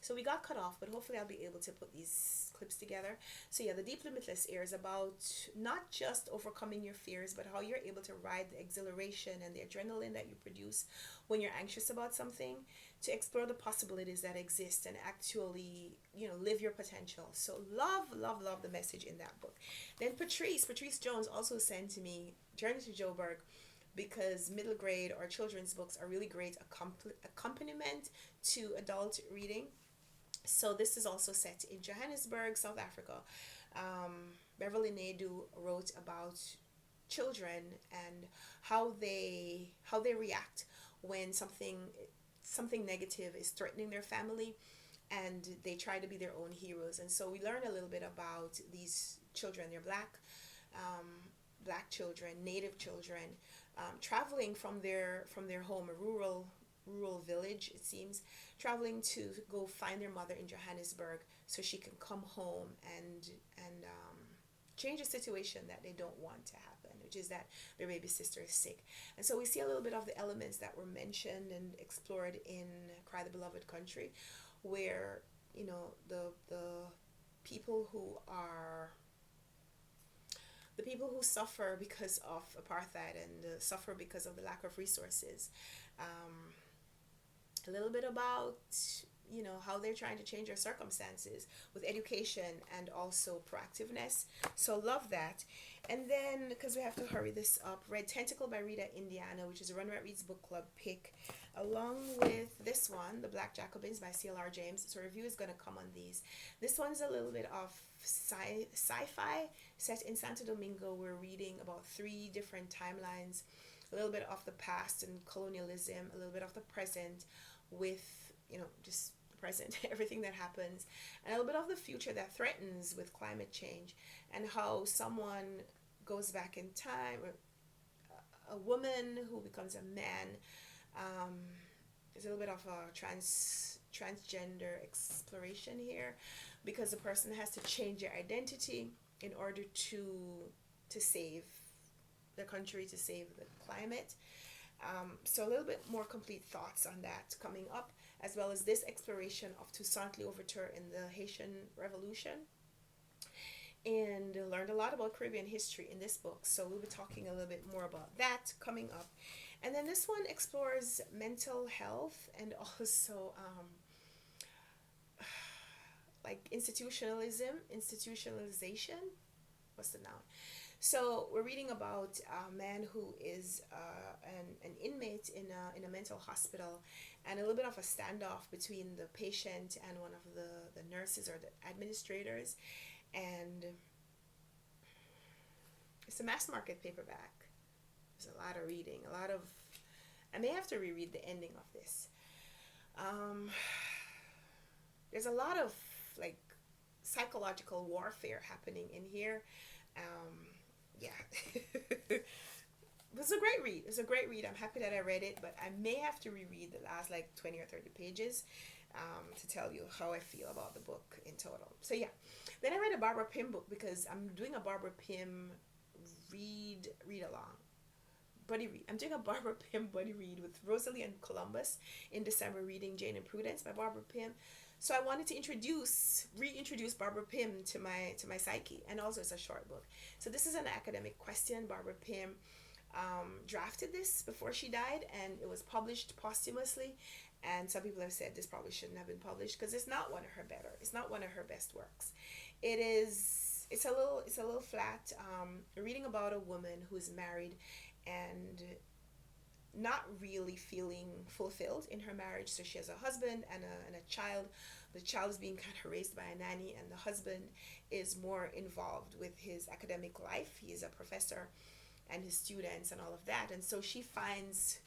So we got cut off, but hopefully I'll be able to put these clips together. So yeah, the Deep Limitless Air is about not just overcoming your fears, but how you're able to ride the exhilaration and the adrenaline that you produce when you're anxious about something, to explore the possibilities that exist and actually, live your potential. So love, love, love the message in that book. Then Patrice Jones also sent to me Journey to Joburg, because middle grade or children's books are really great accompaniment to adult reading. So this is also set in Johannesburg, South Africa. Beverly Naidoo wrote about children and how they react when something negative is threatening their family, and they try to be their own heroes. And so we learn a little bit about these children. They're um, black children, native children, traveling from their home, a rural village, it seems, traveling to go find their mother in Johannesburg so she can come home and change a situation that they don't want to happen, which is that their baby sister is sick. And so we see a little bit of the elements that were mentioned and explored in Cry the Beloved Country, where the people who are the people who suffer because of apartheid and suffer because of the lack of resources. Um, a little bit about how they're trying to change their circumstances with education and also proactiveness. So love that. And then, because we have to hurry this up, read Tentacle by Rita Indiana, which is a Run Right Reads book club pick, along with this one, The Black Jacobins by CLR James. So review is going to come on these. This one's a little bit of sci-fi set in Santo Domingo. We're reading about 3 different timelines, a little bit of the past and colonialism, a little bit of the present with just the present, everything that happens, and a little bit of the future that threatens with climate change, and how someone goes back in time, or a woman who becomes a man. Um, there's a little bit of a transgender exploration here, because the person has to change their identity in order to save the country, to save the climate. So a little bit more complete thoughts on that coming up, as well as this exploration of Toussaint Louverture in the Haitian Revolution. And learned a lot about Caribbean history in this book. So we'll be talking a little bit more about that coming up. And then this one explores mental health and also like institutionalization. What's the noun? So we're reading about a man who is an inmate in a mental hospital, and a little bit of a standoff between the patient and one of the nurses or the administrators. And it's a mass market paperback. There's a lot of reading, I may have to reread the ending of this. There's a lot of like psychological warfare happening in here. Yeah. It was a great read. It's a great read. I'm happy that I read it, but I may have to reread the last like 20 or 30 pages to tell you how I feel about the book in total. So yeah. Then I read a Barbara Pym book, because I'm doing a Barbara Pym read along. Buddy read. I'm doing a Barbara Pym buddy read with Rosalie and Columbus in December, reading Jane and Prudence by Barbara Pym. So I wanted to reintroduce Barbara Pym to my psyche, and also it's a short book. So this is an academic question. Barbara Pym drafted this before she died, and it was published posthumously. And some people have said this probably shouldn't have been published, because it's not one of her best works. It's a little flat. Reading about a woman who's married and not really feeling fulfilled in her marriage. So she has a husband and a child. The child is being kind of raised by a nanny, and the husband is more involved with his academic life. He is a professor, and his students and all of that. And so she finds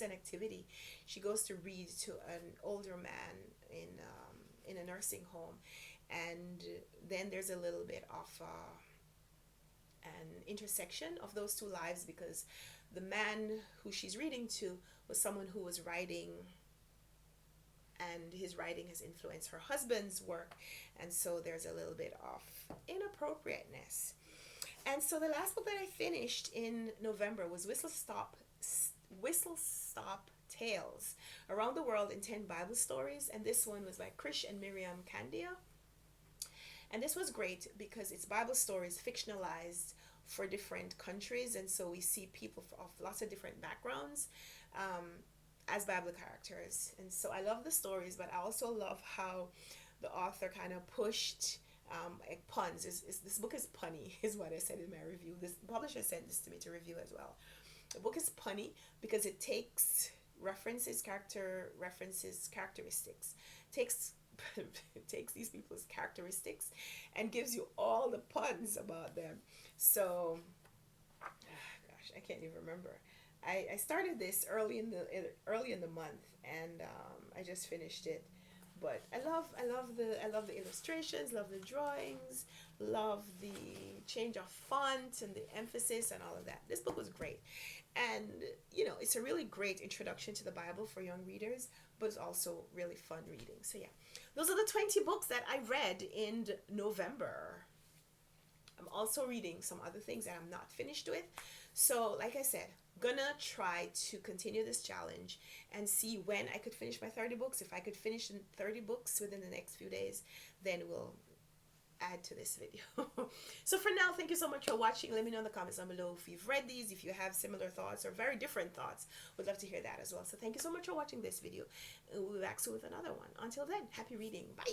an activity. She goes to read to an older man in a nursing home, and then there's a little bit of an intersection of those two lives, because the man who she's reading to was someone who was writing, and his writing has influenced her husband's work, and so there's a little bit of inappropriateness. And so the last book that I finished in November was Whistle Stop Tales Around the World in 10 Bible Stories. And this one was by Krish and Miriam Candia. And this was great because it's Bible stories fictionalized for different countries. And so we see people of lots of different backgrounds as Bible characters. And so I love the stories, but I also love how the author kind of pushed like puns. This book is punny, is what I said in my review. This publisher sent this to me to review as well. The book is punny because it takes characteristics, takes takes these people's characteristics and gives you all the puns about them. So, gosh, I can't even remember. I started this early in the month, and I just finished it. But I love the illustrations, love the drawings, love the change of font and the emphasis and all of that. This book was great. And it's a really great introduction to the Bible for young readers, but it's also really fun reading. So yeah, those are the 20 books that I read in November. I'm also reading some other things that I'm not finished with. So like I said, gonna try to continue this challenge and see when I could finish my 30 books. If I could finish 30 books within the next few days, then we'll add to this video. So for now, thank you so much for watching. Let me know in the comments down below if you've read these, if you have similar thoughts or very different thoughts. Would love to hear that as well. So thank you so much for watching this video. We'll be back soon with another one. Until then, happy reading. Bye.